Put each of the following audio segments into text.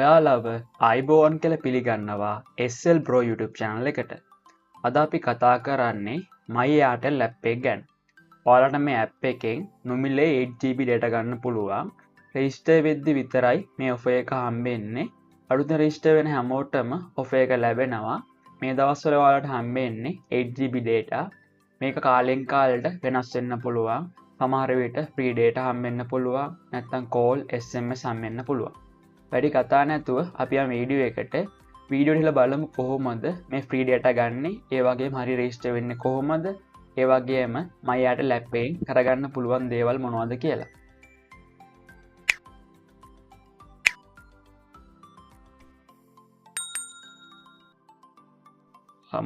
ඔයාලව අයිබෝවන් කියලා පිළිගන්නවා SL Bro YouTube channel එකට. අද අපි කතා කරන්නේ My Airtel app එක ගැන. ඔයාලට මේ app එකෙන් නොමිලේ 8GB data ගන්න පුළුවන්. register වෙද්දි විතරයි මේ offer එක හම්බෙන්නේ. අලුතෙන් register වෙන හැමෝටම offer එක ලැබෙනවා. මේ දවස්වල ඔයාලට හම්බෙන්නේ 8GB data. මේක කාලෙන් කාලට වෙනස් වෙන්න පුළුවන්. සමහර විට free data හම්බෙන්න පුළුවන්. නැත්නම් call SMS හම්බෙන්න පුළුවන්. වැඩි කතා නැතුව අපි ආ වීඩියෝ එකට වීඩියෝ එක බලමු කොහොමද මේ ෆ්‍රී ඩේටා ගන්න ඒ වගේම හරි රෙජිස්ටර් වෙන්නේ කොහොමද ඒ වගේම My Airtel app එකෙන් කරගන්න පුළුවන් දේවල් මොනවද කියලා.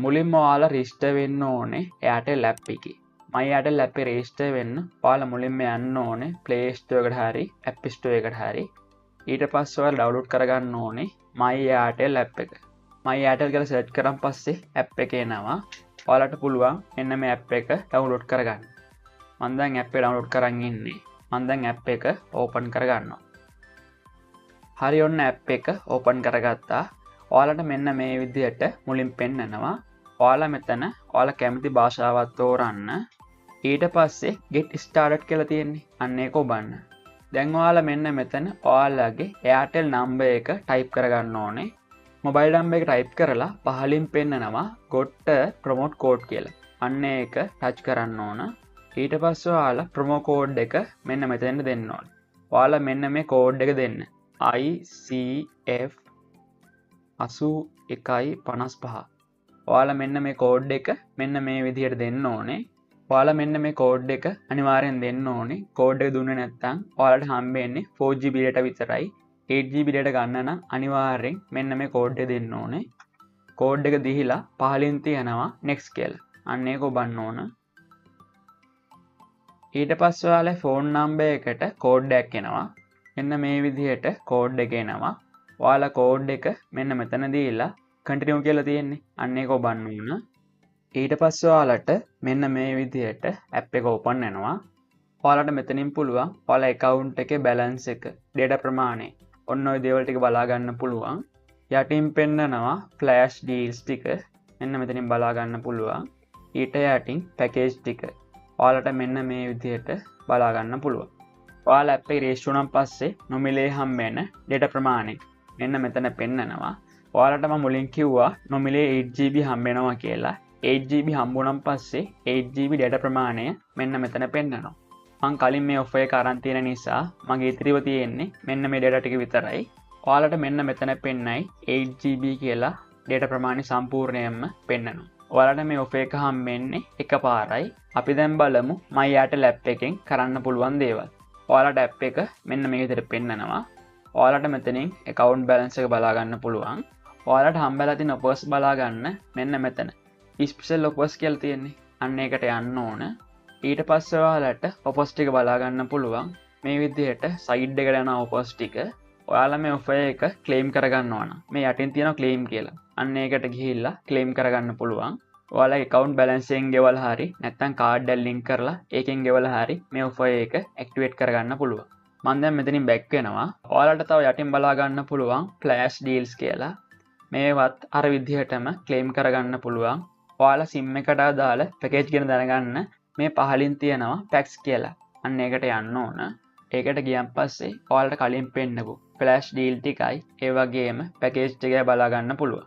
මුලින්ම ඔයාලා රෙජිස්ටර් වෙන්න ඕනේ Airtel app එකේ. My Airtel app එකේ රෙජිස්ටර් වෙන්න ඔයාලා මුලින්ම යන්න ඕනේ Play Store එකට හරි App Store එකට හරි. ඊට පස්සේ ඔයාලා ඩවුන්ලෝඩ් කරගන්න ඕනේ My Airtel app එක. My Airtel කියලා සර්ච් කරන් පස්සේ app එක එනවා. ඔයාලට පුළුවන් එන්න මේ app එක ඩවුන්ලෝඩ් කරගන්න. මම දැන් app එක ඩවුන්ලෝඩ් කරන් ඉන්නේ. මම දැන් app එක ඕපන් කරගන්නවා. හරි ඔන්න app එක ඕපන් කරගත්තා. ඔයාලට මෙන්න මේ විදිහට මුලින් පෙන්නනවා. ඔයාලා මෙතන ඔයාලා කැමති භාෂාවක් තෝරන්න. ඊට පස්සේ get started කියලා තියෙන්නේ. අන්න ඒක ඔබන්න. දැන් ඔයාලා මෙන්න මෙතන ඔයාලගේ Airtel number එක type කරගන්න ඕනේ. mobile number එක type කරලා පහලින් පෙන්නනවා got promote code කියලා. අන්න ඒක touch කරන්න ඕන. ඊට පස්සේ ඔයාලා promo code එක මෙන්න මෙතෙන්ට දෙන්න ඕනේ. ඔයාලා මෙන්න මේ code එක දෙන්න. ICF 8155. ඔයාලා මෙන්න මේ code එක මෙන්න මේ විදිහට දෙන්න ඕනේ. ඔයාලා මෙන්න මේ කෝඩ් එක අනිවාර්යෙන් දෙන්න ඕනේ. කෝඩ් එක දුන්නේ නැත්නම් ඔයාලට හම්බෙන්නේ 4GB data විතරයි. 8GB data ගන්න නම් අනිවාර්යෙන් මෙන්න මේ කෝඩ් එක දෙන්න ඕනේ. කෝඩ් එක දීලා පහලින් තියනවා next කියලා. අන්න ඒක ඔබන්න ඕන. ඊට පස්සේ ඔයාලා ෆෝන් නම්බර් එකට කෝඩ් එකක් එනවා. මෙන්න මේ විදිහට කෝඩ් එක එනවා. ඔයාලා කෝඩ් එක මෙන්න මෙතන දීලා continue කියලා තියෙන්නේ. අන්න ඒක ඔබන්න ඕන. ඊට පස්සේ ඔයාලට මෙන්න මේ විදිහට app එක open වෙනවා. ඔයාලට මෙතනින් පුළුවන් ඔයාලා account එකේ balance එක, data ප්‍රමාණය, ඔන්න ඔය දේවල් ටික බලා ගන්න පුළුවන්. යටින් පෙන්නනවා flash deals ටික. මෙන්න මෙතනින් බලා ගන්න පුළුවන්. ඊට යටින් package ටික. ඔයාලට මෙන්න මේ විදිහට බලා ගන්න පුළුවන්. ඔයාලා app එක register වුණාන් පස්සේ නොමිලේ හම්බෙන data ප්‍රමාණය මෙන්න මෙතන පෙන්නනවා. ඔයාලට මම මුලින් කිව්වා නොමිලේ 8GB හම්බෙනවා කියලා. 8GB හම්බුනම් පස්සේ 8GB data ප්‍රමාණය මෙන්න මෙතන පෙන්නනවා. මං කලින් මේ offer එක අරන් තියෙන නිසා මගේ ඉතිරිව තියෙන්නේ මෙන්න මේ data ටික විතරයි. ඔයාලට මෙන්න මෙතන පෙන්නයි 8GB කියලා data ප්‍රමාණය සම්පූර්ණයෙන්ම පෙන්නනවා. ඔයාලට මේ offer එක හම්බෙන්නේ එකපාරයි. අපි දැන් බලමු My Airtel app එකෙන් කරන්න පුළුවන් දේවල්. ඔයාලට app එක මෙන්න මේ විදිහට පෙන්නනවා. ඔයාලට මෙතනින් account balance එක බලා ගන්න පුළුවන්. ඔයාලට හම්බෙලා තියෙන offers බලා ගන්න මෙන්න මෙතන ස්පෙෂල් offers කියලා තියෙන්නේ. අන්න ඒකට යන්න ඕන. ඊට පස්සේ ඔයාලට offers ටික බලා ගන්න පුළුවන්. මේ විදිහට side එකට යන offers ටික. ඔයාලා මේ offer එක claim කරගන්න ඕන. මේ යටින් තියෙනවා claim කියලා. අන්න ඒකට ගිහිල්ලා claim කරගන්න පුළුවන්. ඔයාලා account balance එකෙන් ගෙවලා හරි නැත්නම් card එක link කරලා ඒකෙන් ගෙවලා හරි මේ offer එක activate කරගන්න පුළුවන්. මම දැන් මෙතනින් back වෙනවා. ඔයාලට තව යටින් බලා ගන්න පුළුවන් flash deals කියලා. මේවත් අර විදිහටම claim කරගන්න පුළුවන්. ඔයාලා SIM එකට දාලා පැකේජ් ගැන දැනගන්න මේ පහලින් තියෙනවා packs කියලා. අන්න ඒකට යන්න ඕන. ඒකට ගියන් පස්සේ ඔයාලට කලින් පෙන්නපු flash deal ටිකයි ඒ වගේම පැකේජ් ටිකයි බලා ගන්න පුළුවන්.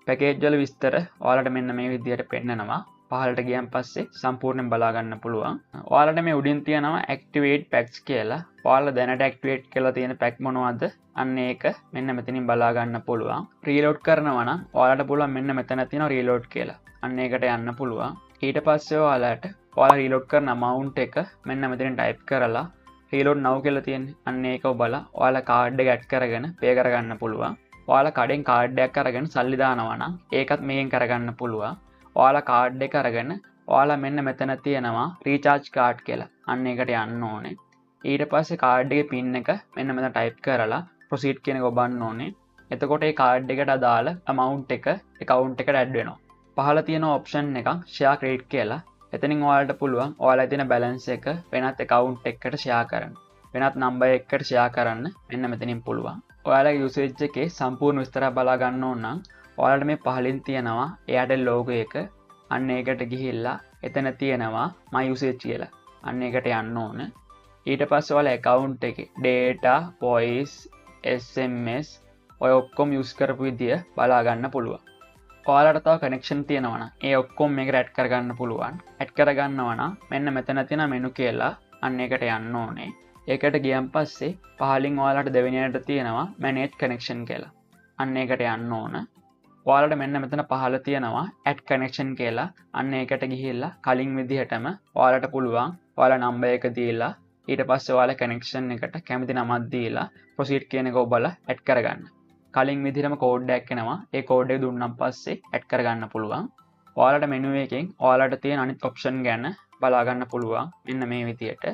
පැකේජ් වල විස්තර ඔයාලට මෙන්න මේ විදිහට පෙන්නනවා. පහලට ගියන් පස්සේ සම්පූර්ණයෙන් බලා ගන්න පුළුවන්. ඔයාලට මේ උඩින් තියෙනවා activate packs කියලා. ඔයාලා දැනට activate කරලා තියෙන pack මොනවද? අන්න ඒක මෙන්න මෙතනින් බලා ගන්න පුළුවන්. reload කරනවා නම් ඔයාලට පුළුවන් මෙන්න මෙතන තියෙනවා reload කියලා. අන්න ඒකට යන්න පුළුවන්. ඊට පස්සේ ඔයාලට ඔයාලා reload කරන amount එක මෙන්න මෙතනින් type කරලා reload now කියලා තියෙන්නේ. අන්න ඒක ඔබලා ඔයාලා card එක add කරගෙන pay කරගන්න පුළුවන්. ඔයාලා කඩෙන් card එකක් අරගෙන සල්ලි දානවා නම් ඒකත් මේකෙන් කරගන්න පුළුවන්. ඔයාලා card එක අරගෙන ඔයාලා මෙන්න මෙතන තියෙනවා recharge card කියලා. අන්න ඒකට යන්න ඕනේ. ඊට පස්සේ card එකේ pin එක මෙන්න මෙතන type කරලා proceed කියන එක ඔබන්න ඕනේ. එතකොට ඒ card එකට අදාළ amount එක account එකට add වෙනවා. පහළ තියෙන option එකක් share credit කියලා. එතනින් ඔයාලට පුළුවන් ඔයාලා තියෙන balance එක වෙනත් account එකකට share කරන්න. වෙනත් number එකකට share කරන්න මෙන්න මෙතනින් පුළුවන්. ඔයාලගේ යුසේජ් එකේ සම්පූර්ණ විස්තරයක් බලා ගන්න ඕන නම් ඔයාලට මේ පහලින් තියෙනවා Airtel logo එක. අන්න ඒකට ගිහිල්ලා එතන තියෙනවා my usage කියලා. අන්න ඒකට යන්න ඕන. ඊට පස්සේ ඔයාලා account එකේ data, voice, SMS ඔය ඔක්කොම use කරපු විදිය බලා ගන්න පුළුවන්. ඔයාලට තව කනෙක්ෂන් තියෙනවා නම් ඒ ඔක්කොම මේකට ඇඩ් කරගන්න පුළුවන්. ඇඩ් කරගන්නවා නම් මෙන්න මෙතන තියෙන මෙනු කියලා අන්න ඒකට යන්න ඕනේ. ඒකට ගියන් පස්සේ පහලින් ඔයාලට දෙවෙනියට තියෙනවා manage connection කියලා. අන්න ඒකට යන්න ඕන. ඔයාලට මෙන්න මෙතන පහළ තියෙනවා add connection කියලා. අන්න ඒකට ගිහිල්ලා කලින් විදිහටම ඔයාලට පුළුවන් ඔයාලා නම්බර් එක දීලා ඊට පස්සේ ඔයාලා connection එකට කැමති නමක් දීලා proceed කියන එක ඔබලා add කරගන්න. කලින් විදිහටම කෝඩ් එකක් එනවා. ඒ කෝඩ් එක දුන්නාන් පස්සේ add කරගන්න පුළුවන්. ඔයාලට මෙනු එකෙන් ඔයාලට තියෙන අනිත් option ගැන බලා ගන්න පුළුවන්. මෙන්න මේ විදිහට.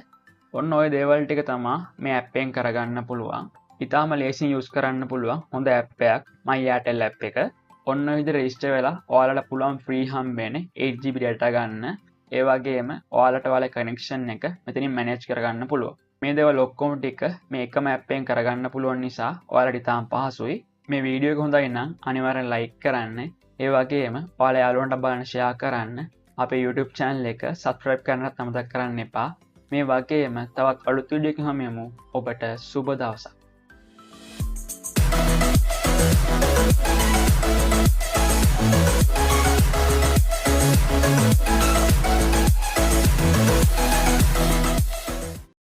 ඔන්න ඔය දේවල් ටික තමයි මේ app එකෙන් කරගන්න පුළුවන්. ඉතාලම ලේසියෙන් use කරන්න පුළුවන් හොඳ app එකක් my Airtel app එක. ඔන්න ඔය විදිහට register වෙලා ඔයාලට පුළුවන් free හම්බෙන්නේ 8GB data ගන්න. ඒ වගේම ඔයාලට ඔයාලේ connection එක මෙතනින් manage කරගන්න පුළුවන්. මේ දේවල් ඔක්කොම ටික මේ එකම app එකෙන් කරගන්න පුළුවන් නිසා ඔයාලට ඉතාලම පහසුයි. මේ වීඩියෝ එක හොඳයි නම් අනිවාර්යෙන් like කරන්න. ඒ වගේම ඔයාලා යාළුවන්ට බලන්න share කරන්න. අපේ YouTube channel එක subscribe කරන්නත් අමතක කරන්න එපා. මේ වගේම තවත් අලුත් වීඩියෝ එකකින් හමු. ඔබට සුබ දවසක්. Thank you.